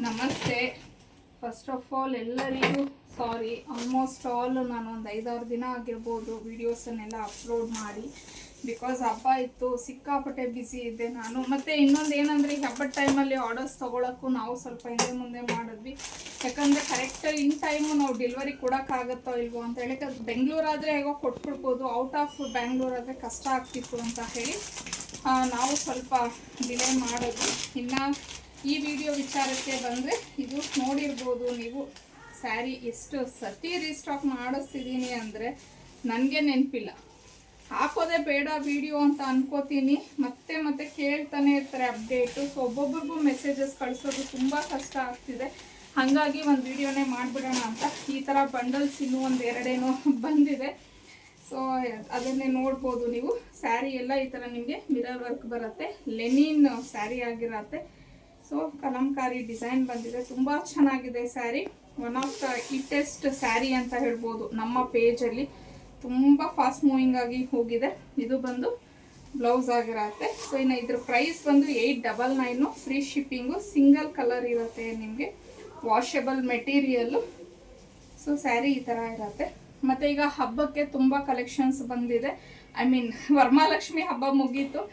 ನಮಸ್ತೆ. First of all ಎಲ್ಲರಿಗೂ ಸಾರಿ, almost all ನಾನು ಒಂದು 5-6 ದಿನ ಆಗಿರ್ಬೋದು ವೀಡಿಯೋಸನ್ನೆಲ್ಲ ಅಪ್ಲೋಡ್ ಮಾಡಿ. ಬಿಕಾಸ್ ಹಬ್ಬ ಇತ್ತು, ಸಿಕ್ಕಾಪಟ್ಟೆ ಬ್ಯುಸಿ ಇದ್ದೆ ನಾನು. ಮತ್ತು ಇನ್ನೊಂದು ಏನಂದರೆ, ಈ ಹಬ್ಬದ ಟೈಮಲ್ಲಿ ಆರ್ಡರ್ಸ್ ತೊಗೊಳಕ್ಕೂ ನಾವು ಸ್ವಲ್ಪ ಹಿಂದೆ ಮುಂದೆ ಮಾಡಿದ್ವಿ. ಯಾಕಂದರೆ ಕರೆಕ್ಟ್ ಇನ್ ಟೈಮು ನಾವು ಡೆಲಿವರಿ ಕೊಡೋಕ್ಕಾಗತ್ತೋ ಇಲ್ವೋ ಅಂತ ಹೇಳಿ. ಬೆಂಗಳೂರಾದರೆ ಹೇಗೋ ಕೊಟ್ಬಿಡ್ಬೋದು, ಔಟ್ ಆಫ್ ಬ್ಯಾಂಗ್ಳೂರಾದರೆ ಕಷ್ಟ ಆಗ್ತಿತ್ತು ಅಂತ ಹೇಳಿ ನಾವು ಸ್ವಲ್ಪ ಡಿಲೇ ಮಾಡೋದು. ಇನ್ನು ಈ ವಿಡಿಯೋ ವಿಚಾರಕ್ಕೆ ಬಂದರೆ, ಇದು ನೋಡಿರ್ಬೋದು ನೀವು, ಸ್ಯಾರಿ ಎಷ್ಟು ಸತಿ ರೀಸ್ಟಾಕ್ ಮಾಡಿಸ್ತಿದ್ದೀನಿ ಅಂದರೆ ನನಗೆ ನೆನಪಿಲ್ಲ. ಹಾಕೋದೇ ಬೇಡ ವಿಡಿಯೋ ಅಂತ ಅನ್ಕೋತೀನಿ, ಮತ್ತೆ ಮತ್ತೆ ಕೇಳ್ತಾನೆ ಇರ್ತಾರೆ ಅಪ್ಡೇಟು. ಸೊ ಒಬ್ಬೊಬ್ರಿಗೂ ಮೆಸೇಜಸ್ ಕಳಿಸೋದು ತುಂಬ ಕಷ್ಟ ಆಗ್ತಿದೆ. ಹಾಗಾಗಿ ಒಂದು ವಿಡಿಯೋನೇ ಮಾಡಿಬಿಡೋಣ ಅಂತ. ಈ ಥರ ಬಂಡಲ್ಸ್ ಇನ್ನೂ ಒಂದು ಎರಡೇನೋ ಬಂದಿದೆ. ಸೊ ಅದನ್ನೇ ನೋಡ್ಬೋದು ನೀವು. ಸ್ಯಾರಿ ಎಲ್ಲ ಈ ಥರ ನಿಮಗೆ ಮಿರರ್ ವರ್ಕ್ ಬರುತ್ತೆ, ಲೆನಿನ್ ಸ್ಯಾರಿ ಆಗಿರತ್ತೆ. ಸೊ ಕಲಂಕಾರಿ ಡಿಸೈನ್ ಬಂದಿದೆ, ತುಂಬ ಚೆನ್ನಾಗಿದೆ sari. One of the hittest sari ಅಂತ ಹೇಳ್ಬೋದು ನಮ್ಮ ಪೇಜಲ್ಲಿ. ತುಂಬ ಫಾಸ್ಟ್ ಮೂವಿಂಗ್ ಆಗಿ ಹೋಗಿದೆ. ಇದು ಬಂದು ಬ್ಲೌಸ್ ಆಗಿರತ್ತೆ. ಸೊ ಇನ್ನು ಇದ್ರ ಪ್ರೈಸ್ ಬಂದು 899, ಫ್ರೀ ಶಿಪ್ಪಿಂಗು, ಸಿಂಗಲ್ ಕಲರ್ ಇರುತ್ತೆ ನಿಮಗೆ, ವಾಷೆಬಲ್ ಮೆಟೀರಿಯಲ್ಲು. ಸೊ ಸ್ಯಾರಿ ಈ ಥರ ಇರುತ್ತೆ. ಮತ್ತು ಈಗ ಹಬ್ಬಕ್ಕೆ ತುಂಬ ಕಲೆಕ್ಷನ್ಸ್ ಬಂದಿದೆ. ಐ ಮೀನ್ ವರಮಹಾಲಕ್ಷ್ಮಿ ಹಬ್ಬ ಮುಗೀತು,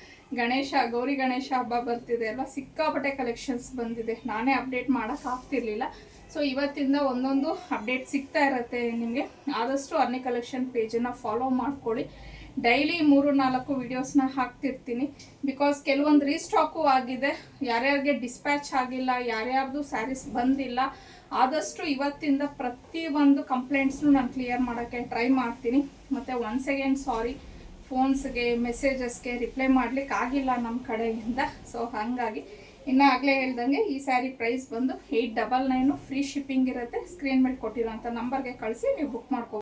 ಗೌರಿ ಗಣೇಶ ಹಬ್ಬ ಬರ್ತಿದೆ ಅಲ್ವಾ, ಸಿಕ್ಕಾಪಟ್ಟೆ ಕಲೆಕ್ಷನ್ಸ್ ಬಂದಿದೆ. ನಾನೇ ಅಪ್ಡೇಟ್ ಮಾಡೋಕ್ಕಾಗ್ತಿರ್ಲಿಲ್ಲ. ಸೊ ಇವತ್ತಿಂದ ಒಂದೊಂದು ಅಪ್ಡೇಟ್ ಸಿಗ್ತಾ ಇರುತ್ತೆ ನಿಮಗೆ. ಆದಷ್ಟು ಅನ್ನಿ ಕಲೆಕ್ಷನ್ ಪೇಜನ್ನು ಫಾಲೋ ಮಾಡ್ಕೊಳ್ಳಿ. ಡೈಲಿ 3-4 ವೀಡಿಯೋಸ್ನ ಹಾಕ್ತಿರ್ತೀನಿ. ಬಿಕಾಸ್ ಕೆಲವೊಂದು ರೀಸ್ಟಾಕು ಆಗಿದೆ, ಯಾರ್ಯಾರಿಗೆ ಡಿಸ್ಪ್ಯಾಚ್ ಆಗಿಲ್ಲ, ಯಾರ್ಯಾರ್ದು ಸ್ಯಾರೀಸ್ ಬಂದಿಲ್ಲ. ಆದಷ್ಟು ಇವತ್ತಿಂದ ಪ್ರತಿಯೊಂದು ಕಂಪ್ಲೇಂಟ್ಸ್ನು ನಾನು ಕ್ಲಿಯರ್ ಮಾಡೋಕ್ಕೆ ಟ್ರೈ ಮಾಡ್ತೀನಿ. ಮತ್ತು ಒನ್ಸ್ ಅಗೇನ್ ಸಾರಿ, ಫೋನ್ಸ್ಗೆ ಮೆಸೇಜಸ್ಗೆ ರಿಪ್ಲೈ ಮಾಡ್ಲಿಕ್ಕೆ ಆಗಿಲ್ಲ ನಮ್ಮ ಕಡೆಯಿಂದ. ಸೊ ಹಾಗಾಗಿ ಇನ್ನು ಆಗಲೇ ಹೇಳ್ದಂಗೆ ಈ ಸ್ಯಾರಿ ಪ್ರೈಸ್ ಬಂದು 899, ಫ್ರೀ ಶಿಪ್ಪಿಂಗ್ ಇರುತ್ತೆ. ಸ್ಕ್ರೀನ್ ಮೇಲೆ ಕೊಟ್ಟಿರೋಂಥ ನಂಬರ್ಗೆ ಕಳಿಸಿ ನೀವು ಬುಕ್ ಮಾಡ್ಕೋ.